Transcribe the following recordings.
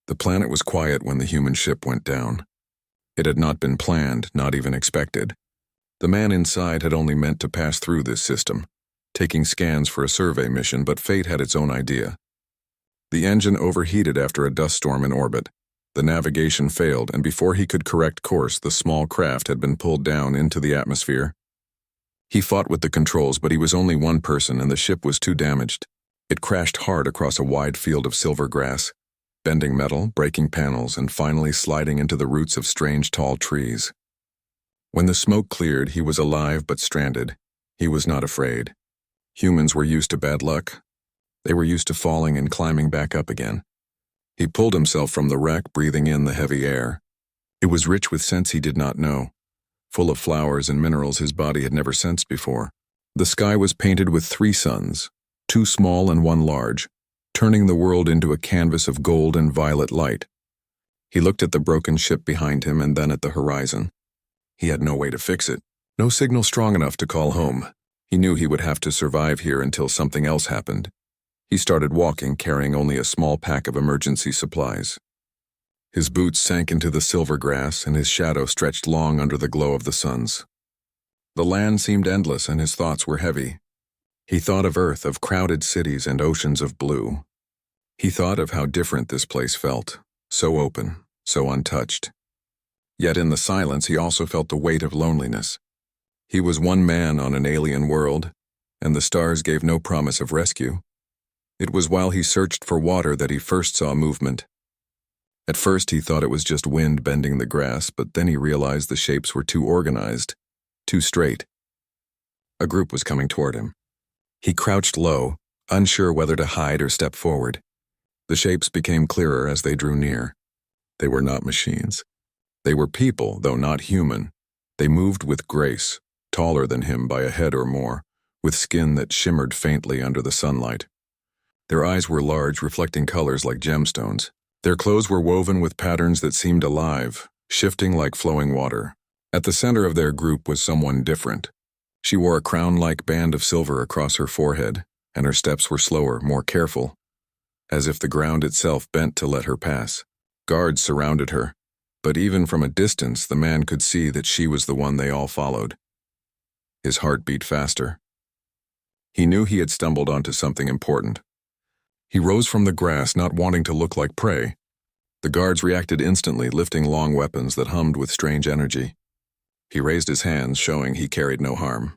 The planet was quiet when the human ship went down. It had not been planned, not even expected. The man inside had only meant to pass through this system, taking scans for a survey mission, but fate had its own idea. The engine overheated after a dust storm in orbit. The navigation failed, and before he could correct course, the small craft had been pulled down into the atmosphere. He fought with the controls, but he was only one person, and the ship was too damaged. It crashed hard across a wide field of silver grass, bending metal, breaking panels, and finally sliding into the roots of strange tall trees. When the smoke cleared, he was alive but stranded. He was not afraid. Humans were used to bad luck. They were used to falling and climbing back up again. He pulled himself from the wreck, breathing in the heavy air. It was rich with scents he did not know, full of flowers and minerals his body had never sensed before. The sky was painted with 3 suns, 2 small and 1 large, turning the world into a canvas of gold and violet light. He looked at the broken ship behind him and then at the horizon. He had no way to fix it, no signal strong enough to call home. He knew he would have to survive here until something else happened. He started walking, carrying only a small pack of emergency supplies. His boots sank into the silver grass, and his shadow stretched long under the glow of the suns. The land seemed endless, and his thoughts were heavy. He thought of Earth, of crowded cities and oceans of blue. He thought of how different this place felt, so open, so untouched. Yet in the silence he also felt the weight of loneliness. He was one man on an alien world, and the stars gave no promise of rescue. It was while he searched for water that he first saw movement. At first he thought it was just wind bending the grass, but then he realized the shapes were too organized, too straight. A group was coming toward him. He crouched low, unsure whether to hide or step forward. The shapes became clearer as they drew near. They were not machines. They were people, though not human. They moved with grace, taller than him by a head or more, with skin that shimmered faintly under the sunlight. Their eyes were large, reflecting colors like gemstones. Their clothes were woven with patterns that seemed alive, shifting like flowing water. At the center of their group was someone different. She wore a crown-like band of silver across her forehead, and her steps were slower, more careful, as if the ground itself bent to let her pass. Guards surrounded her, but even from a distance the man could see that she was the one they all followed. His heart beat faster. He knew he had stumbled onto something important. He rose from the grass, not wanting to look like prey. The guards reacted instantly, lifting long weapons that hummed with strange energy. He raised his hands, showing he carried no harm.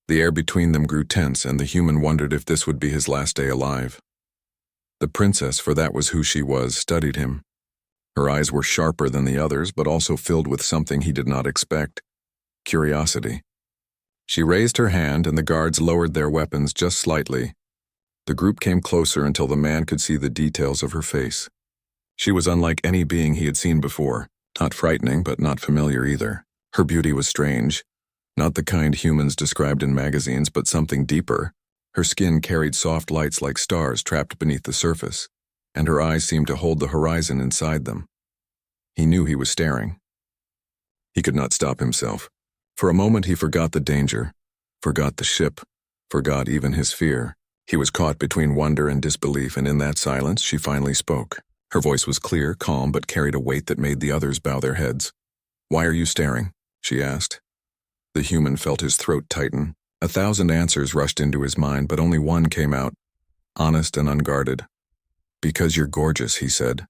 The air between them grew tense, and the human wondered if this would be his last day alive. The princess, for that was who she was, studied him. Her eyes were sharper than the others, but also filled with something he did not expect: curiosity. She raised her hand, and the guards lowered their weapons just slightly. The group came closer until the man could see the details of her face. She was unlike any being he had seen before, not frightening, but not familiar either. Her beauty was strange, not the kind humans described in magazines, but something deeper. Her skin carried soft lights like stars trapped beneath the surface, and her eyes seemed to hold the horizon inside them. He knew he was staring. He could not stop himself. For a moment he forgot the danger, forgot the ship, forgot even his fear. He was caught between wonder and disbelief, and in that silence she finally spoke. Her voice was clear, calm, but carried a weight that made the others bow their heads. "Why are you staring?" she asked. The human felt his throat tighten. 1,000 answers rushed into his mind, but only one came out, honest and unguarded. "Because you're gorgeous," he said.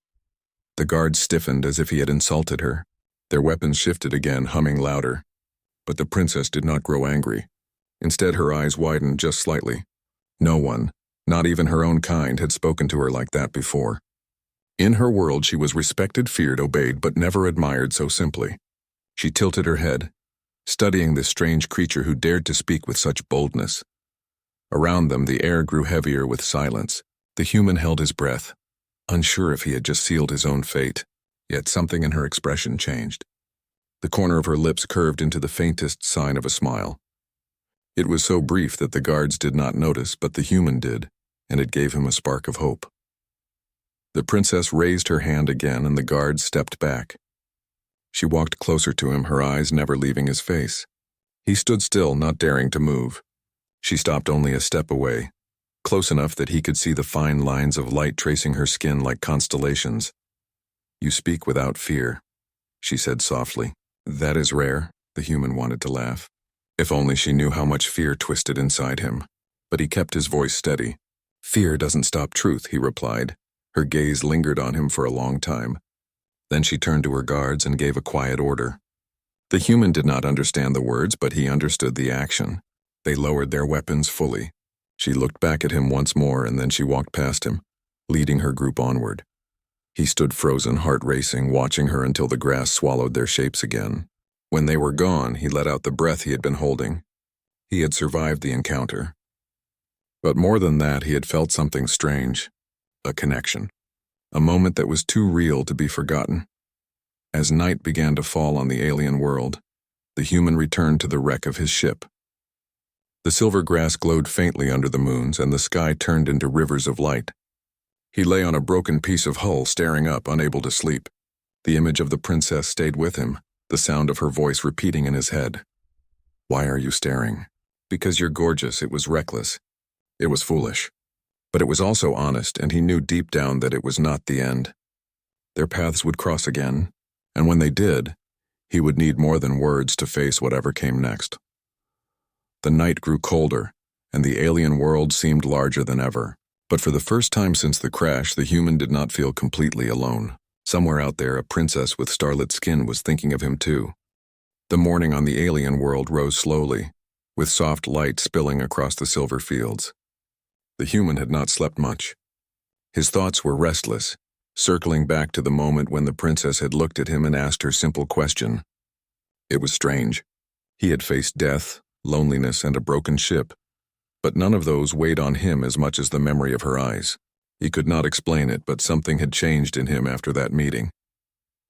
The guard stiffened as if he had insulted her. Their weapons shifted again, humming louder. But the princess did not grow angry. Instead, her eyes widened just slightly. No one, not even her own kind, had spoken to her like that before. In her world, she was respected, feared, obeyed, but never admired so simply. She tilted her head, studying this strange creature who dared to speak with such boldness. Around them, the air grew heavier with silence. The human held his breath, unsure if he had just sealed his own fate. Yet something in her expression changed. The corner of her lips curved into the faintest sign of a smile. It was so brief that the guards did not notice, but the human did, and it gave him a spark of hope. The princess raised her hand again, and the guards stepped back. She walked closer to him, her eyes never leaving his face. He stood still, not daring to move. She stopped only a step away, close enough that he could see the fine lines of light tracing her skin like constellations. You speak without fear, she said softly. That is rare, the human wanted to laugh. If only she knew how much fear twisted inside him. But he kept his voice steady. Fear doesn't stop truth, he replied. Her gaze lingered on him for a long time. Then she turned to her guards and gave a quiet order. The human did not understand the words, but he understood the action. They lowered their weapons fully. She looked back at him once more, and then she walked past him, leading her group onward. He stood frozen, heart racing, watching her until the grass swallowed their shapes again. When they were gone, he let out the breath he had been holding. He had survived the encounter. But more than that, he had felt something strange. A connection. A moment that was too real to be forgotten. As night began to fall on the alien world, the human returned to the wreck of his ship. The silver grass glowed faintly under the moons, and the sky turned into rivers of light. He lay on a broken piece of hull, staring up, unable to sleep. The image of the princess stayed with him, the sound of her voice repeating in his head. Why are you staring? Because you're gorgeous. It was reckless. It was foolish. But it was also honest, and he knew deep down that it was not the end. Their paths would cross again, and when they did, he would need more than words to face whatever came next. The night grew colder, and the alien world seemed larger than ever. But for the first time since the crash, the human did not feel completely alone. Somewhere out there, a princess with starlit skin was thinking of him too. The morning on the alien world rose slowly, with soft light spilling across the silver fields. The human had not slept much. His thoughts were restless, circling back to the moment when the princess had looked at him and asked her simple question. It was strange. He had faced death, loneliness, and a broken ship, but none of those weighed on him as much as the memory of her eyes. He could not explain it, but something had changed in him after that meeting.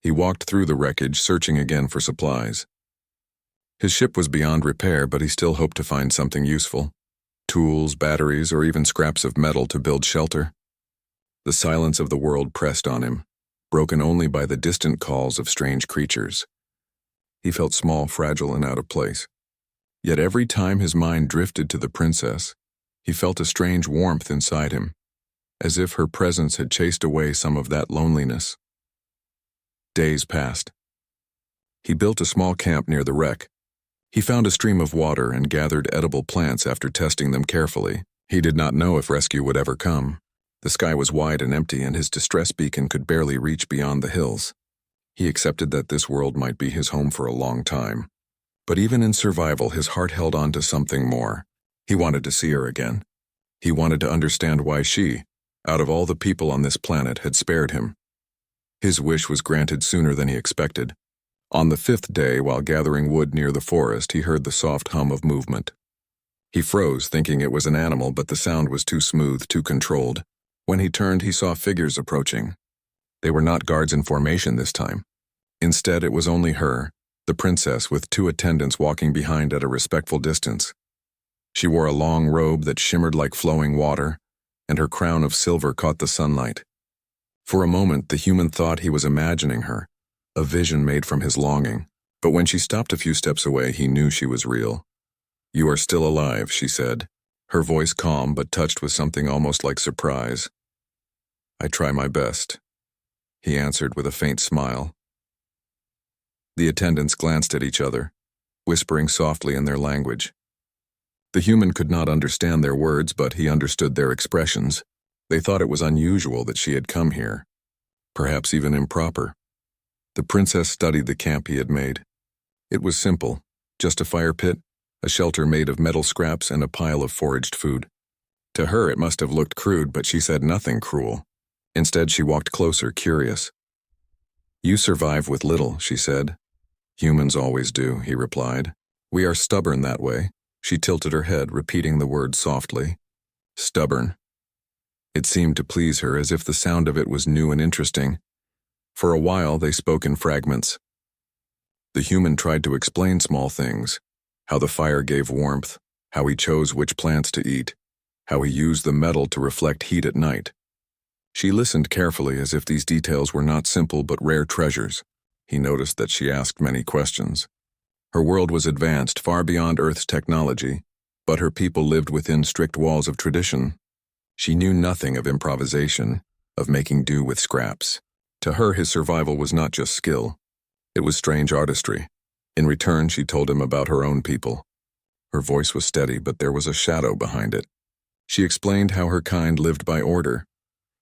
He walked through the wreckage, searching again for supplies. His ship was beyond repair, but he still hoped to find something useful. Tools, batteries, or even scraps of metal to build shelter. The silence of the world pressed on him, broken only by the distant calls of strange creatures. He felt small, fragile, and out of place. Yet every time his mind drifted to the princess, he felt a strange warmth inside him, as if her presence had chased away some of that loneliness. Days passed. He built a small camp near the wreck. He found a stream of water and gathered edible plants after testing them carefully. He did not know if rescue would ever come. The sky was wide and empty, and his distress beacon could barely reach beyond the hills. He accepted that this world might be his home for a long time. But even in survival, his heart held on to something more. He wanted to see her again. He wanted to understand why she, out of all the people on this planet, had spared him. His wish was granted sooner than he expected. On the 5th day, while gathering wood near the forest, he heard the soft hum of movement. He froze, thinking it was an animal, but the sound was too smooth, too controlled. When he turned, he saw figures approaching. They were not guards in formation this time. Instead, it was only her, the princess, with 2 attendants walking behind at a respectful distance. She wore a long robe that shimmered like flowing water, and her crown of silver caught the sunlight. For a moment, the human thought he was imagining her, a vision made from his longing. But when she stopped a few steps away, he knew she was real. "You are still alive," she said, her voice calm but touched with something almost like surprise. "I try my best," he answered with a faint smile. The attendants glanced at each other, whispering softly in their language. The human could not understand their words, but he understood their expressions. They thought it was unusual that she had come here, perhaps even improper. The princess studied the camp he had made. It was simple, just a fire pit, a shelter made of metal scraps, and a pile of foraged food. To her it must have looked crude, but she said nothing cruel. Instead, she walked closer, curious. "You survive with little," she said. "Humans always do," he replied. "We are stubborn that way." She tilted her head, repeating the word softly. Stubborn. It seemed to please her, as if the sound of it was new and interesting. For a while, they spoke in fragments. The human tried to explain small things, how the fire gave warmth, how he chose which plants to eat, how he used the metal to reflect heat at night. She listened carefully, as if these details were not simple but rare treasures. He noticed that she asked many questions. Her world was advanced, far beyond Earth's technology, but her people lived within strict walls of tradition. She knew nothing of improvisation, of making do with scraps. To her, his survival was not just skill. It was strange artistry. In return, she told him about her own people. Her voice was steady, but there was a shadow behind it. She explained how her kind lived by order,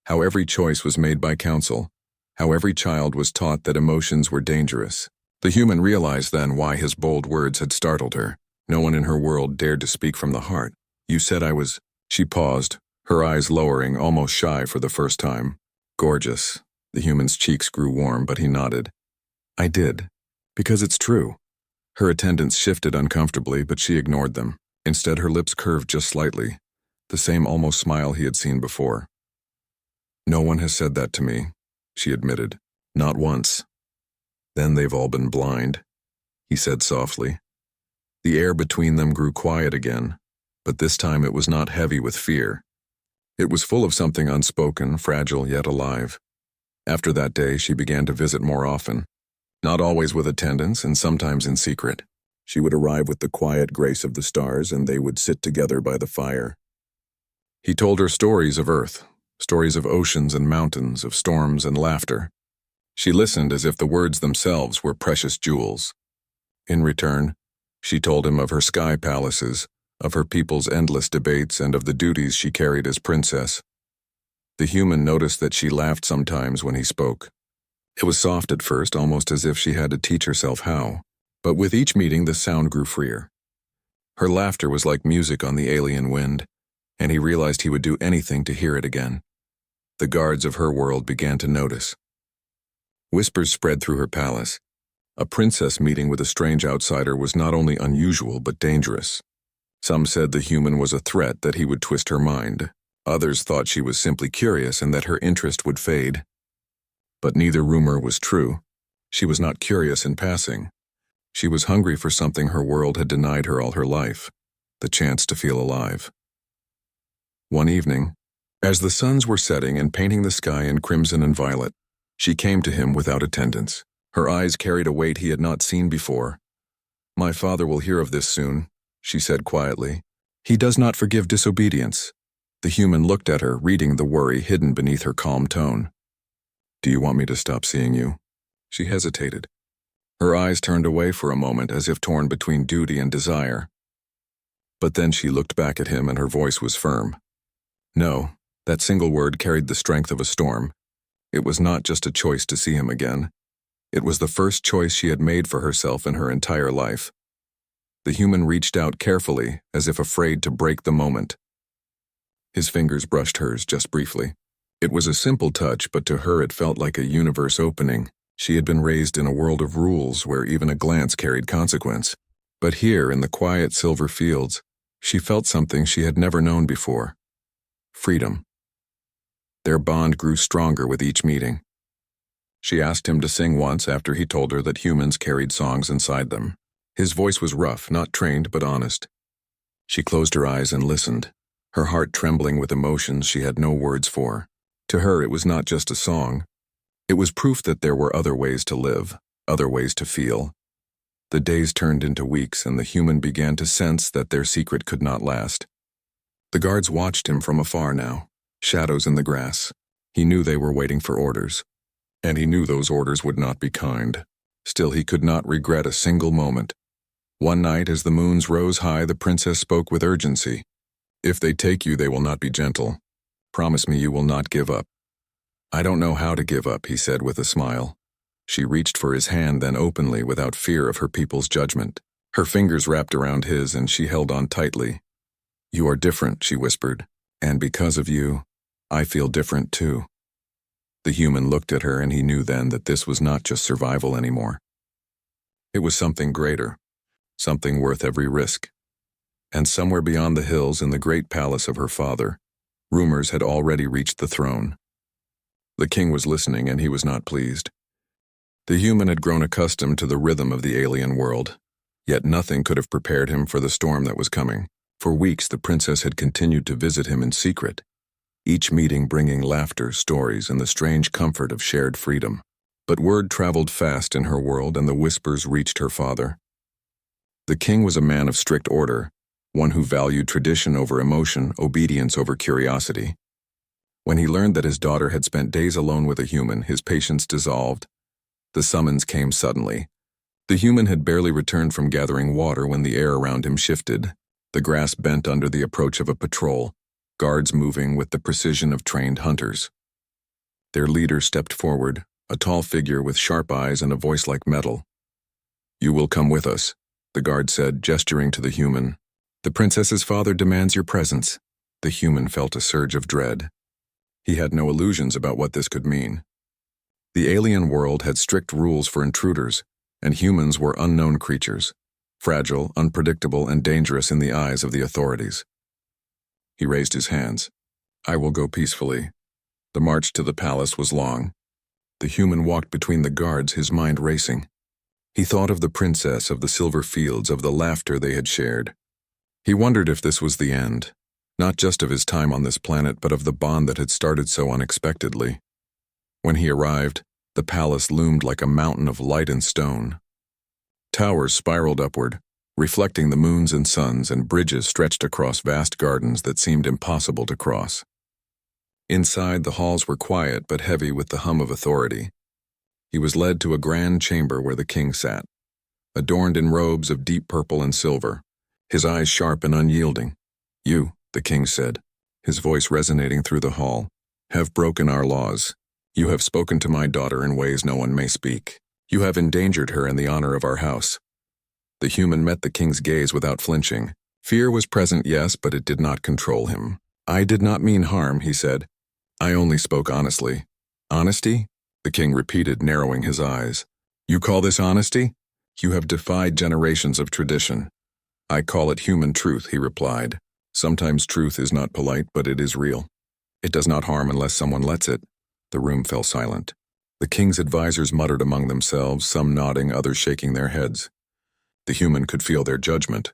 how every choice was made by counsel, how every child was taught that emotions were dangerous. The human realized then why his bold words had startled her. No one in her world dared to speak from the heart. "You said I was—" She paused, her eyes lowering, almost shy for the first time. "Gorgeous." The human's cheeks grew warm, but he nodded. "I did. Because it's true." Her attendants shifted uncomfortably, but she ignored them. Instead, her lips curved just slightly, the same almost smile he had seen before. "No one has said that to me," she admitted. "Not once." "Then they've all been blind," he said softly. The air between them grew quiet again, but this time it was not heavy with fear. It was full of something unspoken, fragile yet alive. After that day, she began to visit more often. Not always with attendants, and sometimes in secret. She would arrive with the quiet grace of the stars, and they would sit together by the fire. He told her stories of Earth, stories of oceans and mountains, of storms and laughter. She listened as if the words themselves were precious jewels. In return, she told him of her sky palaces, of her people's endless debates, and of the duties she carried as princess. The human noticed that she laughed sometimes when he spoke. It was soft at first, almost as if she had to teach herself how. But with each meeting, the sound grew freer. Her laughter was like music on the alien wind, and he realized he would do anything to hear it again. The guards of her world began to notice. Whispers spread through her palace. A princess meeting with a strange outsider was not only unusual but dangerous. Some said the human was a threat, that he would twist her mind. Others thought she was simply curious and that her interest would fade. But neither rumor was true. She was not curious in passing. She was hungry for something her world had denied her all her life, the chance to feel alive. One evening, as the suns were setting and painting the sky in crimson and violet, she came to him without attendants. Her eyes carried a weight he had not seen before. "My father will hear of this soon," she said quietly. "He does not forgive disobedience." The human looked at her, reading the worry hidden beneath her calm tone. "Do you want me to stop seeing you?" She hesitated. Her eyes turned away for a moment, as if torn between duty and desire. But then she looked back at him, and her voice was firm. No, that single word carried the strength of a storm. It was not just a choice to see him again. It was the first choice she had made for herself in her entire life. The human reached out carefully, as if afraid to break the moment. His fingers brushed hers just briefly. It was a simple touch, but to her it felt like a universe opening. She had been raised in a world of rules where even a glance carried consequence. But here, in the quiet silver fields, she felt something she had never known before. Freedom. Their bond grew stronger with each meeting. She asked him to sing once after he told her that humans carried songs inside them. His voice was rough, not trained but honest. She closed her eyes and listened, her heart trembling with emotions she had no words for. To her, it was not just a song. It was proof that there were other ways to live, other ways to feel. The days turned into weeks, and the human began to sense that their secret could not last. The guards watched him from afar now, shadows in the grass. He knew they were waiting for orders, and he knew those orders would not be kind. Still, he could not regret a single moment. One night, as the moons rose high, the princess spoke with urgency. "If they take you, they will not be gentle. Promise me you will not give up." "I don't know how to give up," he said with a smile. She reached for his hand, then openly, without fear of her people's judgment. Her fingers wrapped around his, and she held on tightly. "You are different," she whispered, "and because of you, I feel different too." The human looked at her, and he knew then that this was not just survival anymore. It was something greater, something worth every risk. And somewhere beyond the hills, in the great palace of her father, rumors had already reached the throne. The king was listening, and he was not pleased. The human had grown accustomed to the rhythm of the alien world, yet nothing could have prepared him for the storm that was coming. For weeks, the princess had continued to visit him in secret, each meeting bringing laughter, stories, and the strange comfort of shared freedom. But word traveled fast in her world, and the whispers reached her father. The king was a man of strict order, one who valued tradition over emotion, obedience over curiosity. When he learned that his daughter had spent days alone with a human, his patience dissolved. The summons came suddenly. The human had barely returned from gathering water when the air around him shifted. The grass bent under the approach of a patrol, guards moving with the precision of trained hunters. Their leader stepped forward, a tall figure with sharp eyes and a voice like metal. "You will come with us," the guard said, gesturing to the human. "The princess's father demands your presence." The human felt a surge of dread. He had no illusions about what this could mean. The alien world had strict rules for intruders, and humans were unknown creatures, fragile, unpredictable, and dangerous in the eyes of the authorities. He raised his hands. "I will go peacefully." The march to the palace was long. The human walked between the guards, his mind racing. He thought of the princess, of the silver fields, of the laughter they had shared. He wondered if this was the end, not just of his time on this planet, but of the bond that had started so unexpectedly. When he arrived, the palace loomed like a mountain of light and stone. Towers spiraled upward, reflecting the moons and suns, and bridges stretched across vast gardens that seemed impossible to cross. Inside, the halls were quiet but heavy with the hum of authority. He was led to a grand chamber where the king sat, adorned in robes of deep purple and silver, his eyes sharp and unyielding. "You," the king said, his voice resonating through the hall, "have broken our laws. You have spoken to my daughter in ways no one may speak. You have endangered her and the honor of our house." The human met the king's gaze without flinching. Fear was present, yes, but it did not control him. "I did not mean harm," he said. "I only spoke honestly." "Honesty?" the king repeated, narrowing his eyes. "You call this honesty? You have defied generations of tradition." "I call it human truth," he replied. "Sometimes truth is not polite, but it is real. It does not harm unless someone lets it." The room fell silent. The king's advisors muttered among themselves, some nodding, others shaking their heads. The human could feel their judgment,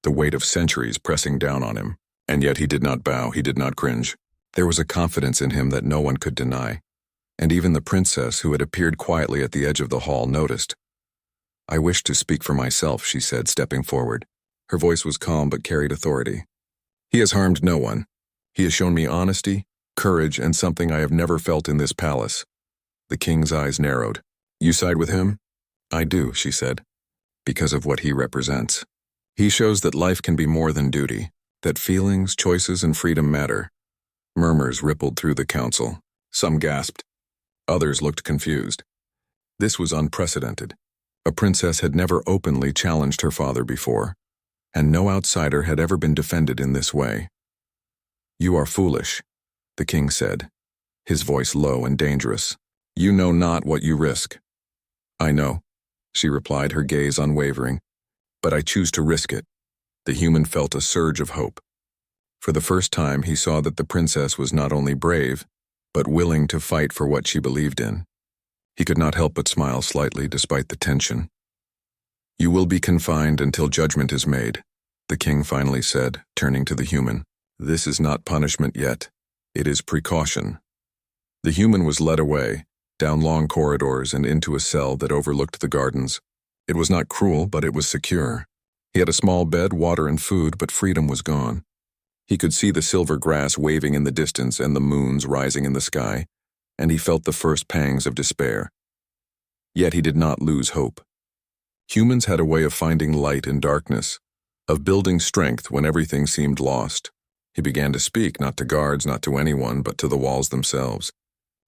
the weight of centuries pressing down on him. And yet he did not bow, he did not cringe. There was a confidence in him that no one could deny. And even the princess, who had appeared quietly at the edge of the hall, noticed. "I wish to speak for myself," she said, stepping forward. Her voice was calm but carried authority. "He has harmed no one. He has shown me honesty, courage, and something I have never felt in this palace." The king's eyes narrowed. "You side with him?" "I do," she said, "because of what he represents. He shows that life can be more than duty, that feelings, choices, and freedom matter." Murmurs rippled through the council. Some gasped. Others looked confused. This was unprecedented. A princess had never openly challenged her father before, and no outsider had ever been defended in this way. "You are foolish," the king said, his voice low and dangerous. "You know not what you risk." "I know," she replied, her gaze unwavering, "but I choose to risk it." The human felt a surge of hope. For the first time, he saw that the princess was not only brave, but willing to fight for what she believed in. He could not help but smile slightly despite the tension. "You will be confined until judgment is made," the king finally said, turning to the human. "This is not punishment yet. It is precaution." The human was led away, down long corridors and into a cell that overlooked the gardens. It was not cruel, but it was secure. He had a small bed, water, and food, but freedom was gone. He could see the silver grass waving in the distance and the moons rising in the sky, and he felt the first pangs of despair. Yet he did not lose hope. Humans had a way of finding light in darkness, of building strength when everything seemed lost. He began to speak, not to guards, not to anyone, but to the walls themselves.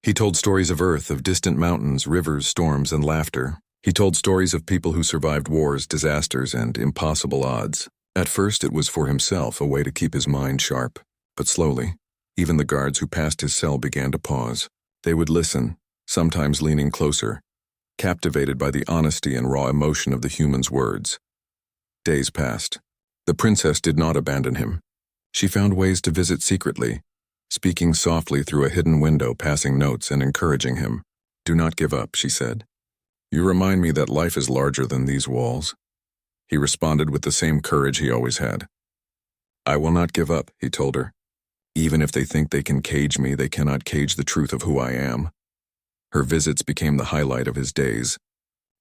He told stories of Earth, of distant mountains, rivers, storms, and laughter. He told stories of people who survived wars, disasters, and impossible odds. At first it was for himself, a way to keep his mind sharp. But slowly, even the guards who passed his cell began to pause. They would listen, sometimes leaning closer, captivated by the honesty and raw emotion of the human's words. Days passed. The princess did not abandon him. She found ways to visit secretly, speaking softly through a hidden window, passing notes and encouraging him. "Do not give up," she said. "You remind me that life is larger than these walls." He responded with the same courage he always had. "I will not give up," he told her. "Even if they think they can cage me, they cannot cage the truth of who I am." Her visits became the highlight of his days.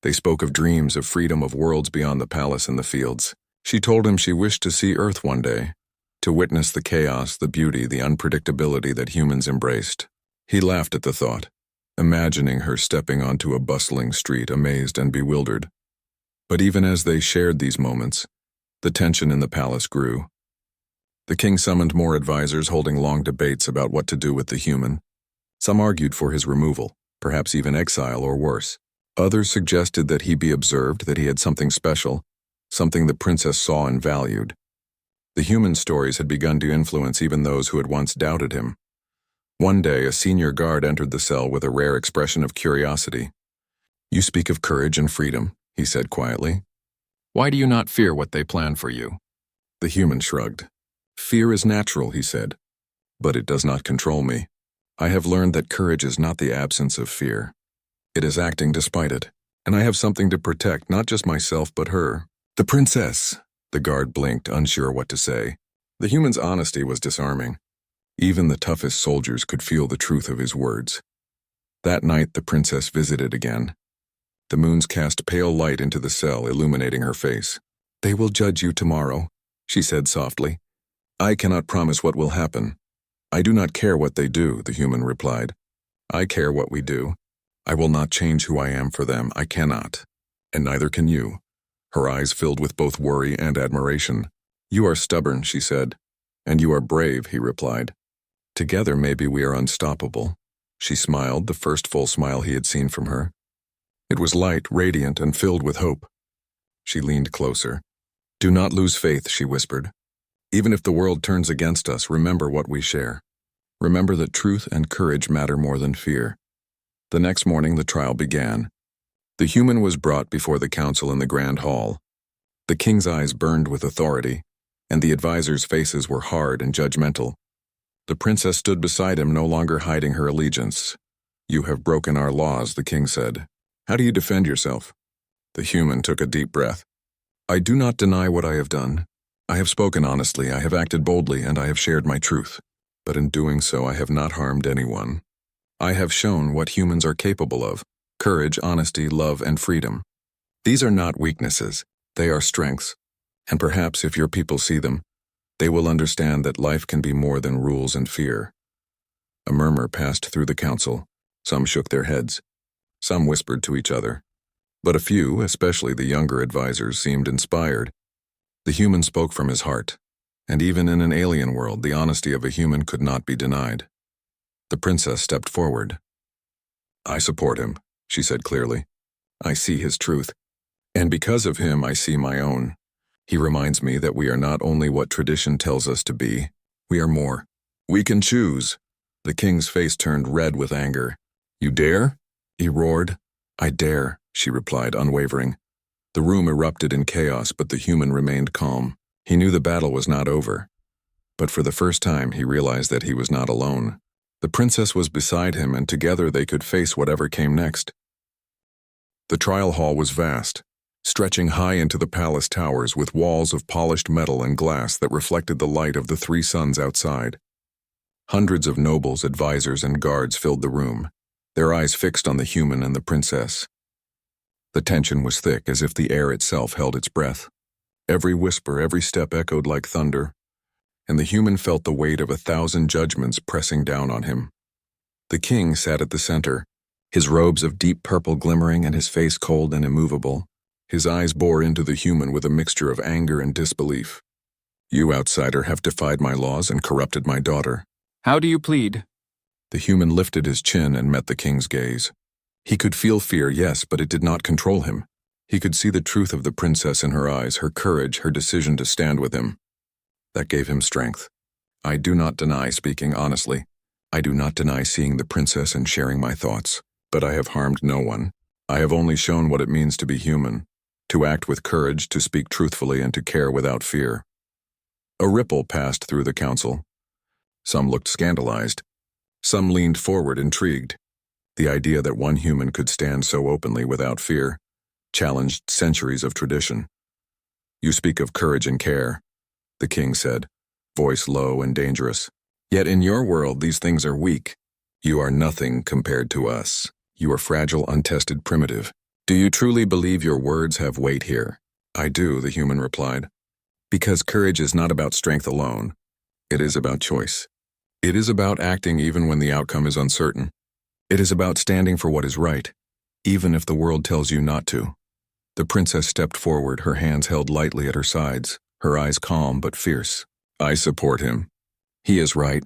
They spoke of dreams, of freedom, of worlds beyond the palace and the fields. She told him she wished to see Earth one day, to witness the chaos, the beauty, the unpredictability that humans embraced. He laughed at the thought, imagining her stepping onto a bustling street, amazed and bewildered. But even as they shared these moments, the tension in the palace grew. The king summoned more advisors, holding long debates about what to do with the human. Some argued for his removal, perhaps even exile or worse. Others suggested that he be observed, that he had something special, something the princess saw and valued. The human stories had begun to influence even those who had once doubted him. One day, a senior guard entered the cell with a rare expression of curiosity. "You speak of courage and freedom," he said quietly. "Why do you not fear what they plan for you?" The human shrugged. "Fear is natural," he said, "but it does not control me. I have learned that courage is not the absence of fear. It is acting despite it, and I have something to protect, not just myself but her." "The princess!" The guard blinked, unsure what to say. The human's honesty was disarming. Even the toughest soldiers could feel the truth of his words. That night, the princess visited again. The moons cast pale light into the cell, illuminating her face. "They will judge you tomorrow," she said softly. "I cannot promise what will happen." "I do not care what they do," the human replied. "I care what we do. I will not change who I am for them. I cannot. And neither can you." Her eyes filled with both worry and admiration. "You are stubborn," she said. "And you are brave," he replied. "Together maybe we are unstoppable." She smiled, the first full smile he had seen from her. It was light, radiant, and filled with hope. She leaned closer. "Do not lose faith," she whispered. "Even if the world turns against us, remember what we share. Remember that truth and courage matter more than fear." The next morning, the trial began. The human was brought before the council in the grand hall. The king's eyes burned with authority, and the advisors' faces were hard and judgmental. The princess stood beside him, no longer hiding her allegiance. "You have broken our laws," the king said. "How do you defend yourself?" The human took a deep breath. "I do not deny what I have done. I have spoken honestly, I have acted boldly, and I have shared my truth. But in doing so, I have not harmed anyone. I have shown what humans are capable of: courage, honesty, love, and freedom. These are not weaknesses, they are strengths. And perhaps if your people see them, they will understand that life can be more than rules and fear." A murmur passed through the council. Some shook their heads. Some whispered to each other. But a few, especially the younger advisors, seemed inspired. The human spoke from his heart, and even in an alien world, the honesty of a human could not be denied. The princess stepped forward. "I support him," she said clearly. "I see his truth, and because of him I see my own. He reminds me that we are not only what tradition tells us to be, we are more. We can choose." The king's face turned red with anger. "You dare?" he roared. "I dare," she replied, unwavering. The room erupted in chaos, but the human remained calm. He knew the battle was not over. But for the first time, he realized that he was not alone. The princess was beside him, and together they could face whatever came next. The trial hall was vast, stretching high into the palace towers with walls of polished metal and glass that reflected the light of the three suns outside. Hundreds of nobles, advisors, and guards filled the room, their eyes fixed on the human and the princess. The tension was thick, as if the air itself held its breath. Every whisper, every step echoed like thunder, and the human felt the weight of 1,000 judgments pressing down on him. The king sat at the center, his robes of deep purple glimmering and his face cold and immovable. His eyes bore into the human with a mixture of anger and disbelief. "You, outsider, have defied my laws and corrupted my daughter. How do you plead?" The human lifted his chin and met the king's gaze. He could feel fear, yes, but it did not control him. He could see the truth of the princess in her eyes, her courage, her decision to stand with him. That gave him strength. "I do not deny speaking honestly. I do not deny seeing the princess and sharing my thoughts. But I have harmed no one. I have only shown what it means to be human. To act with courage, to speak truthfully, and to care without fear." A ripple passed through the council. Some looked scandalized. Some leaned forward, intrigued. The idea that one human could stand so openly without fear challenged centuries of tradition. "You speak of courage and care," the king said, voice low and dangerous. "Yet in your world these things are weak. You are nothing compared to us. You are fragile, untested, primitive. Do you truly believe your words have weight here?" "I do," the human replied. "Because courage is not about strength alone. It is about choice. It is about acting even when the outcome is uncertain. It is about standing for what is right, even if the world tells you not to. The princess stepped forward, her hands held lightly at her sides, her eyes calm but fierce. I support him. He is right.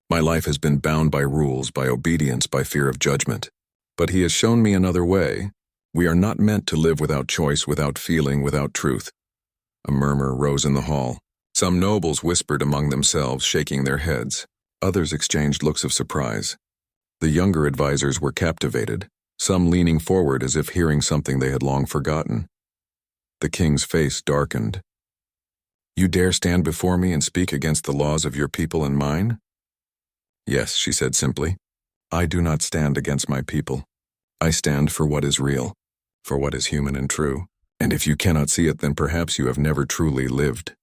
My life has been bound by rules, by obedience, by fear of judgment. But he has shown me another way. We are not meant to live without choice, without feeling, without truth. A murmur rose in the hall. Some nobles whispered among themselves, shaking their heads. Others exchanged looks of surprise. The younger advisors were captivated, some leaning forward as if hearing something they had long forgotten. The king's face darkened. You dare stand before me and speak against the laws of your people and mine? Yes, she said simply. I do not stand against my people. I stand for what is real, for what is human and true. And if you cannot see it, then perhaps you have never truly lived.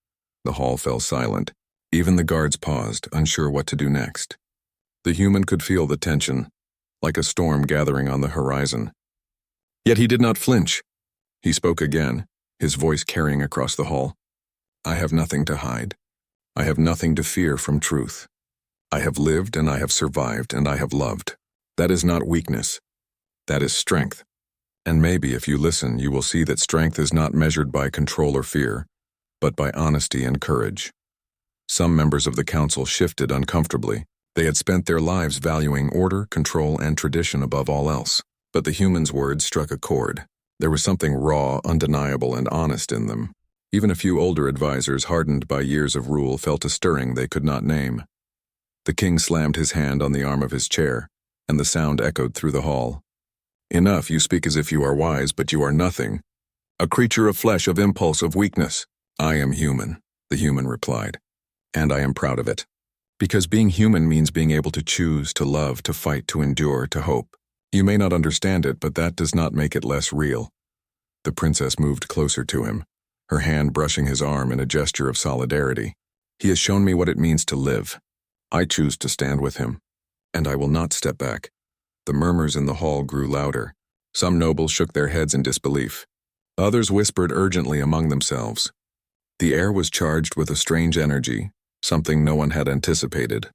The hall fell silent. Even the guards paused, unsure what to do next. The human could feel the tension, like a storm gathering on the horizon. Yet he did not flinch. He spoke again, his voice carrying across the hall. I have nothing to hide. I have nothing to fear from truth. I have lived and I have survived and I have loved. That is not weakness. That is strength. And maybe if you listen, you will see that strength is not measured by control or fear, but by honesty and courage. Some members of the council shifted uncomfortably. They had spent their lives valuing order, control, and tradition above all else. But the human's words struck a chord. There was something raw, undeniable, and honest in them. Even a few older advisors, hardened by years of rule, felt a stirring they could not name. The king slammed his hand on the arm of his chair, and the sound echoed through the hall. Enough, you speak as if you are wise, but you are nothing. A creature of flesh, of impulse, of weakness. I am human, the human replied, and I am proud of it. Because being human means being able to choose, to love, to fight, to endure, to hope. You may not understand it, but that does not make it less real. The princess moved closer to him, her hand brushing his arm in a gesture of solidarity. He has shown me what it means to live. I choose to stand with him, and I will not step back. The murmurs in the hall grew louder. Some nobles shook their heads in disbelief. Others whispered urgently among themselves. The air was charged with a strange energy, something no one had anticipated.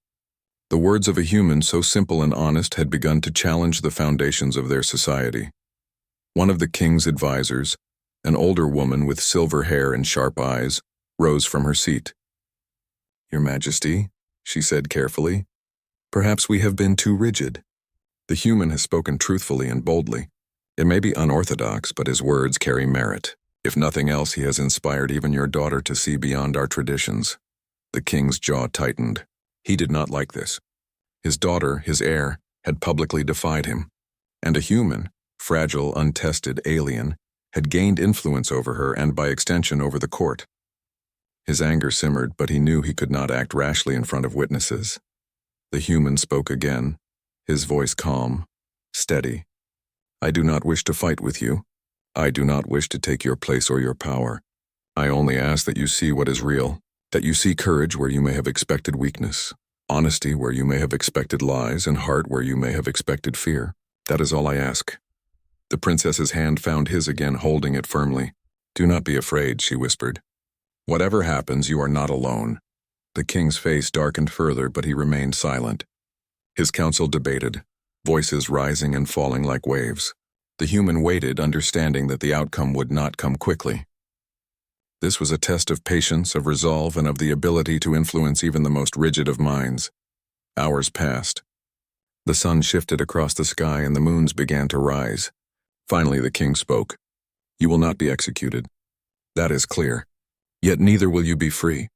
The words of a human so simple and honest had begun to challenge the foundations of their society. One of the king's advisors, an older woman with silver hair and sharp eyes, rose from her seat. Your Majesty, she said carefully, perhaps we have been too rigid. The human has spoken truthfully and boldly. It may be unorthodox, but his words carry merit. If nothing else, he has inspired even your daughter to see beyond our traditions. The king's jaw tightened. He did not like this. His daughter, his heir, had publicly defied him, and a human, fragile, untested alien, had gained influence over her and by extension over the court. His anger simmered, but he knew he could not act rashly in front of witnesses. The human spoke again, his voice calm, steady. I do not wish to fight with you. I do not wish to take your place or your power. I only ask that you see what is real. That you see courage where you may have expected weakness, honesty where you may have expected lies, and heart where you may have expected fear. That is all I ask. The princess's hand found his again, holding it firmly. Do not be afraid, she whispered. Whatever happens, you are not alone. The king's face darkened further, but he remained silent. His council debated, voices rising and falling like waves. The human waited, understanding that the outcome would not come quickly. This was a test of patience, of resolve, and of the ability to influence even the most rigid of minds. Hours passed. The sun shifted across the sky and the moons began to rise. Finally, the king spoke. You will not be executed. That is clear. Yet neither will you be free.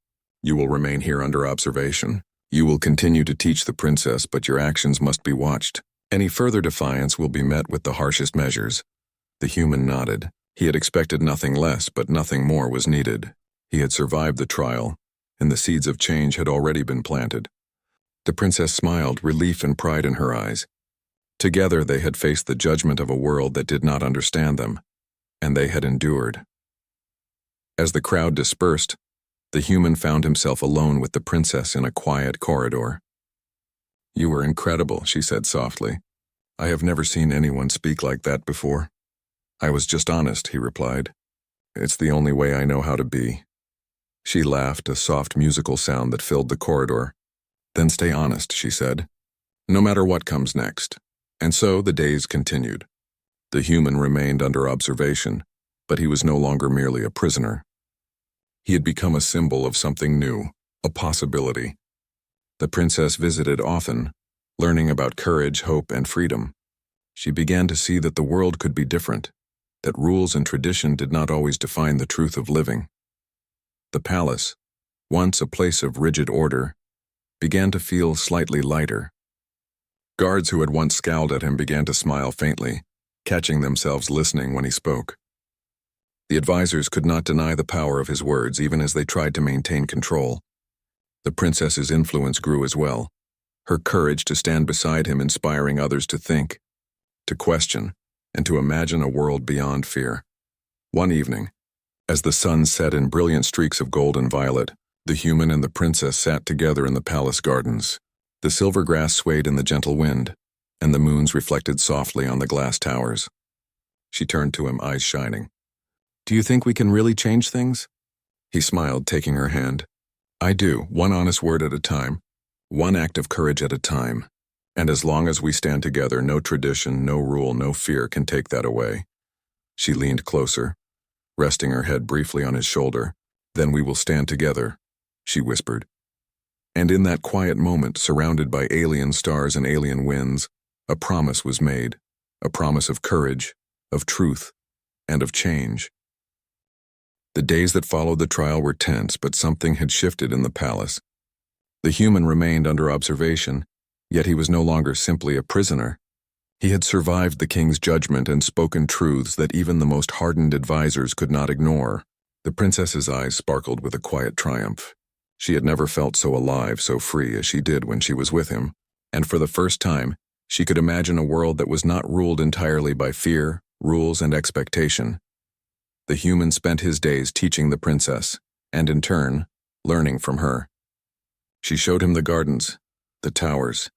You will remain here under observation. You will continue to teach the princess, but your actions must be watched. Any further defiance will be met with the harshest measures. The human nodded. He had expected nothing less, but nothing more was needed. He had survived the trial, and the seeds of change had already been planted. The princess smiled, relief and pride in her eyes. Together they had faced the judgment of a world that did not understand them, and they had endured. As the crowd dispersed, the human found himself alone with the princess in a quiet corridor. You were incredible, she said softly. I have never seen anyone speak like that before. I was just honest, he replied. It's the only way I know how to be. She laughed, a soft musical sound that filled the corridor. Then stay honest, she said. No matter what comes next. And so the days continued. The human remained under observation, but he was no longer merely a prisoner. He had become a symbol of something new, a possibility. The princess visited often, learning about courage, hope, and freedom. She began to see that the world could be different, that rules and tradition did not always define the truth of living. The palace, once a place of rigid order, began to feel slightly lighter. Guards who had once scowled at him began to smile faintly, catching themselves listening when he spoke. The advisors could not deny the power of his words even as they tried to maintain control. The princess's influence grew as well, her courage to stand beside him inspiring others to think, to question, and to imagine a world beyond fear. One evening, as the sun set in brilliant streaks of gold and violet, the human and the princess sat together in the palace gardens. The silver grass swayed in the gentle wind, and the moons reflected softly on the glass towers. She turned to him, eyes shining. Do you think we can really change things? He smiled, taking her hand. I do, one honest word at a time, one act of courage at a time. And as long as we stand together, no tradition, no rule, no fear can take that away. She leaned closer, resting her head briefly on his shoulder. Then we will stand together, she whispered. And in that quiet moment, surrounded by alien stars and alien winds, a promise was made, a promise of courage, of truth, and of change. The days that followed the trial were tense, but something had shifted in the palace. The human remained under observation, yet he was no longer simply a prisoner. He had survived the king's judgment and spoken truths that even the most hardened advisors could not ignore. The princess's eyes sparkled with a quiet triumph. She had never felt so alive, so free as she did when she was with him, and for the first time, she could imagine a world that was not ruled entirely by fear, rules, and expectation. The human spent his days teaching the princess, and in turn, learning from her. She showed him the gardens, the towers,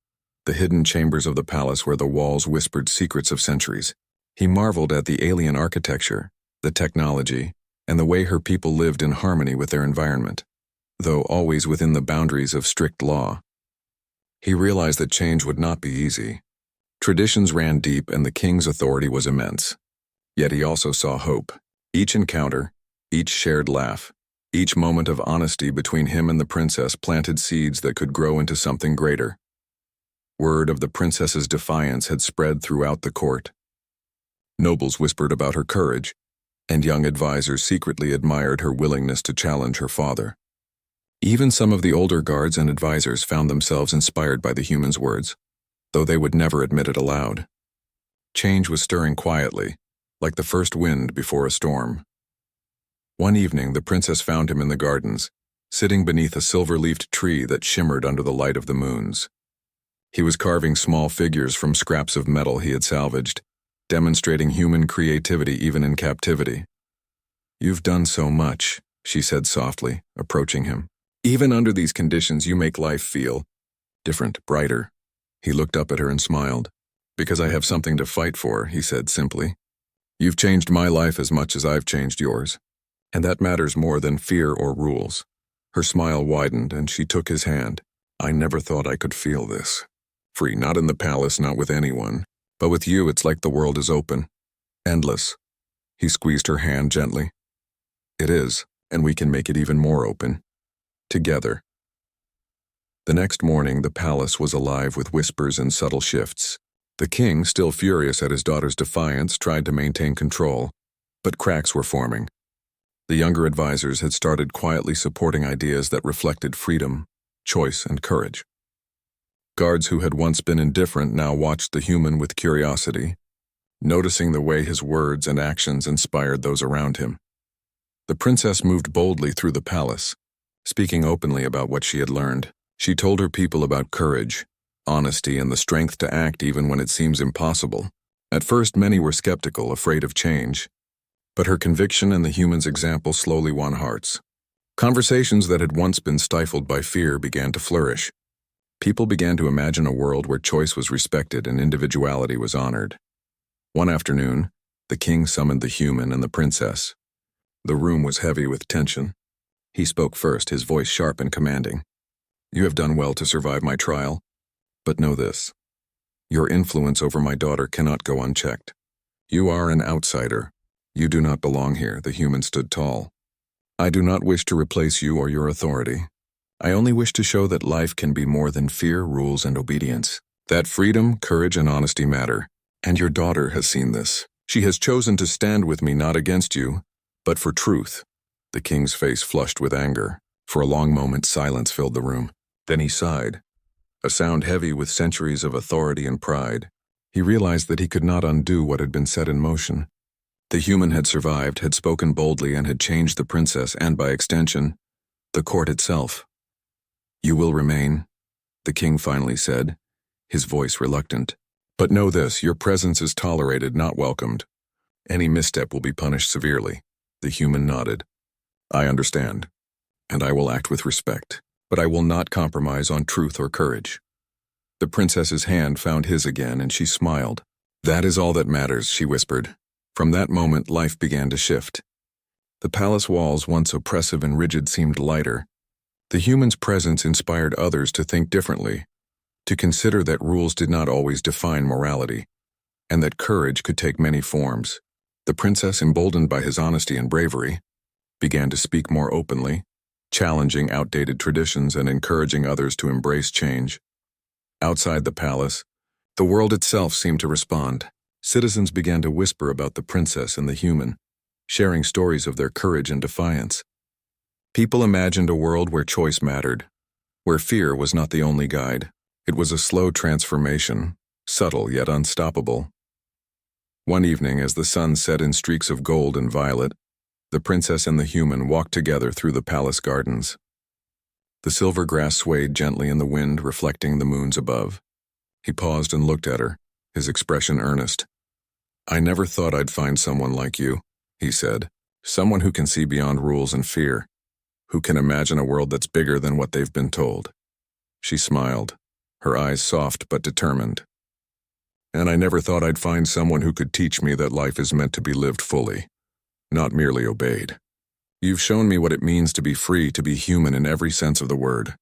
the hidden chambers of the palace where the walls whispered secrets of centuries. He marveled at the alien architecture, the technology, and the way her people lived in harmony with their environment, though always within the boundaries of strict law. He realized that change would not be easy. Traditions ran deep and the king's authority was immense. Yet he also saw hope. Each encounter, each shared laugh, each moment of honesty between him and the princess planted seeds that could grow into something greater. Word of the princess's defiance had spread throughout the court. Nobles whispered about her courage, and young advisors secretly admired her willingness to challenge her father. Even some of the older guards and advisors found themselves inspired by the human's words, though they would never admit it aloud. Change was stirring quietly, like the first wind before a storm. One evening, the princess found him in the gardens, sitting beneath a silver-leafed tree that shimmered under the light of the moons. He was carving small figures from scraps of metal he had salvaged, demonstrating human creativity even in captivity. You've done so much, she said softly, approaching him. Even under these conditions, you make life feel different, brighter. He looked up at her and smiled. Because I have something to fight for, he said simply. You've changed my life as much as I've changed yours, and that matters more than fear or rules. Her smile widened and she took his hand. I never thought I could feel this. Free, not in the palace, not with anyone, but with you it's like the world is open. Endless. He squeezed her hand gently. It is, and we can make it even more open. Together. The next morning, the palace was alive with whispers and subtle shifts. The king, still furious at his daughter's defiance, tried to maintain control, but cracks were forming. The younger advisors had started quietly supporting ideas that reflected freedom, choice, and courage. Guards who had once been indifferent now watched the human with curiosity, noticing the way his words and actions inspired those around him. The princess moved boldly through the palace, speaking openly about what she had learned. She told her people about courage, honesty, and the strength to act even when it seems impossible. At first, many were skeptical, afraid of change. But her conviction and the human's example slowly won hearts. Conversations that had once been stifled by fear began to flourish. People began to imagine a world where choice was respected and individuality was honored. One afternoon, the king summoned the human and the princess. The room was heavy with tension. He spoke first, his voice sharp and commanding. You have done well to survive my trial, but know this. Your influence over my daughter cannot go unchecked. You are an outsider. You do not belong here, the human stood tall. I do not wish to replace you or your authority. I only wish to show that life can be more than fear, rules, and obedience. That freedom, courage, and honesty matter. And your daughter has seen this. She has chosen to stand with me not against you, but for truth. The king's face flushed with anger. For a long moment, silence filled the room. Then he sighed, a sound heavy with centuries of authority and pride. He realized that he could not undo what had been set in motion. The human had survived, had spoken boldly, and had changed the princess and, by extension, the court itself. You will remain, the king finally said, his voice reluctant. But know this, your presence is tolerated, not welcomed. Any misstep will be punished severely. The human nodded. I understand, and I will act with respect, but I will not compromise on truth or courage. The princess's hand found his again, and she smiled. That is all that matters, she whispered. From that moment, life began to shift. The palace walls, once oppressive and rigid, seemed lighter. The human's presence inspired others to think differently, to consider that rules did not always define morality, and that courage could take many forms. The princess, emboldened by his honesty and bravery, began to speak more openly, challenging outdated traditions and encouraging others to embrace change. Outside the palace, the world itself seemed to respond. Citizens began to whisper about the princess and the human, sharing stories of their courage and defiance. People imagined a world where choice mattered, where fear was not the only guide. It was a slow transformation, subtle yet unstoppable. One evening, as the sun set in streaks of gold and violet, the princess and the human walked together through the palace gardens. The silver grass swayed gently in the wind, reflecting the moons above. He paused and looked at her, his expression earnest. I never thought I'd find someone like you, he said, someone who can see beyond rules and fear, who can imagine a world that's bigger than what they've been told. She smiled, her eyes soft but determined. And I never thought I'd find someone who could teach me that life is meant to be lived fully, not merely obeyed. You've shown me what it means to be free, to be human in every sense of the word.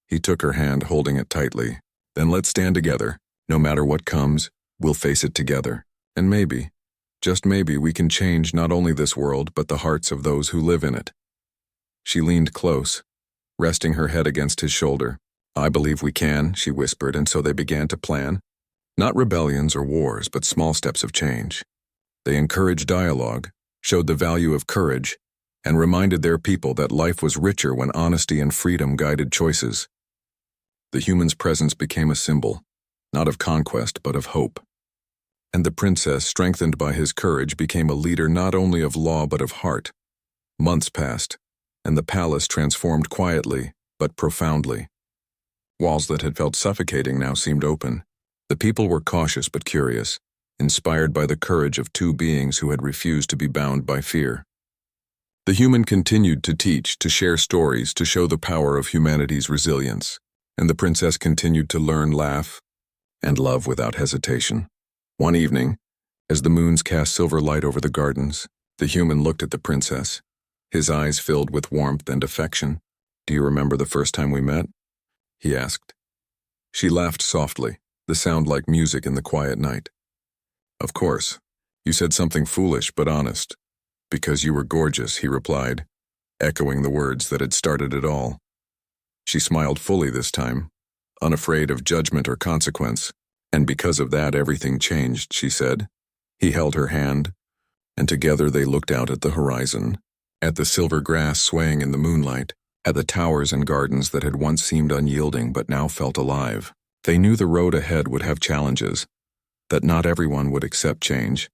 He took her hand, holding it tightly. Then let's stand together. No matter what comes, we'll face it together. And maybe, just maybe, we can change not only this world, but the hearts of those who live in it. She leaned close, resting her head against his shoulder. I believe we can, she whispered, and so they began to plan. Not rebellions or wars, but small steps of change. They encouraged dialogue, showed the value of courage, and reminded their people that life was richer when honesty and freedom guided choices. The human's presence became a symbol, not of conquest but of hope. And the princess, strengthened by his courage, became a leader not only of law but of heart. Months passed, and the palace transformed quietly but profoundly. Walls that had felt suffocating now seemed open. The people were cautious but curious, inspired by the courage of two beings who had refused to be bound by fear. The human continued to teach, to share stories, to show the power of humanity's resilience, and the princess continued to learn, laugh, and love without hesitation. One evening, as the moons cast silver light over the gardens, the human looked at the princess, his eyes filled with warmth and affection. Do you remember the first time we met? He asked. She laughed softly, the sound like music in the quiet night. Of course. You said something foolish but honest. Because you were gorgeous, he replied, echoing the words that had started it all. She smiled fully this time, unafraid of judgment or consequence. And because of that, everything changed, she said. He held her hand, and together they looked out at the horizon, at the silver grass swaying in the moonlight, at the towers and gardens that had once seemed unyielding but now felt alive. They knew the road ahead would have challenges, that not everyone would accept change,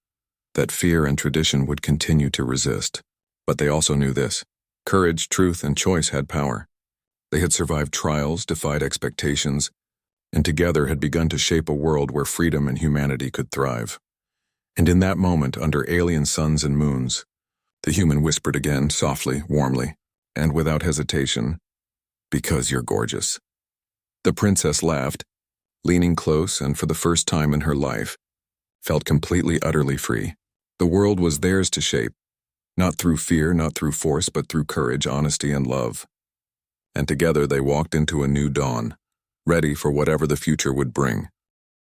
that fear and tradition would continue to resist. But they also knew this: courage, truth, and choice had power. They had survived trials, defied expectations, and together had begun to shape a world where freedom and humanity could thrive. And in that moment, under alien suns and moons, the human whispered again, softly, warmly, and without hesitation, because you're gorgeous. The princess laughed, leaning close, and for the first time in her life, felt completely, utterly free. The world was theirs to shape, Not through fear, not through force, but through courage, honesty, and love. And together they walked into a new dawn, ready for whatever the future would bring.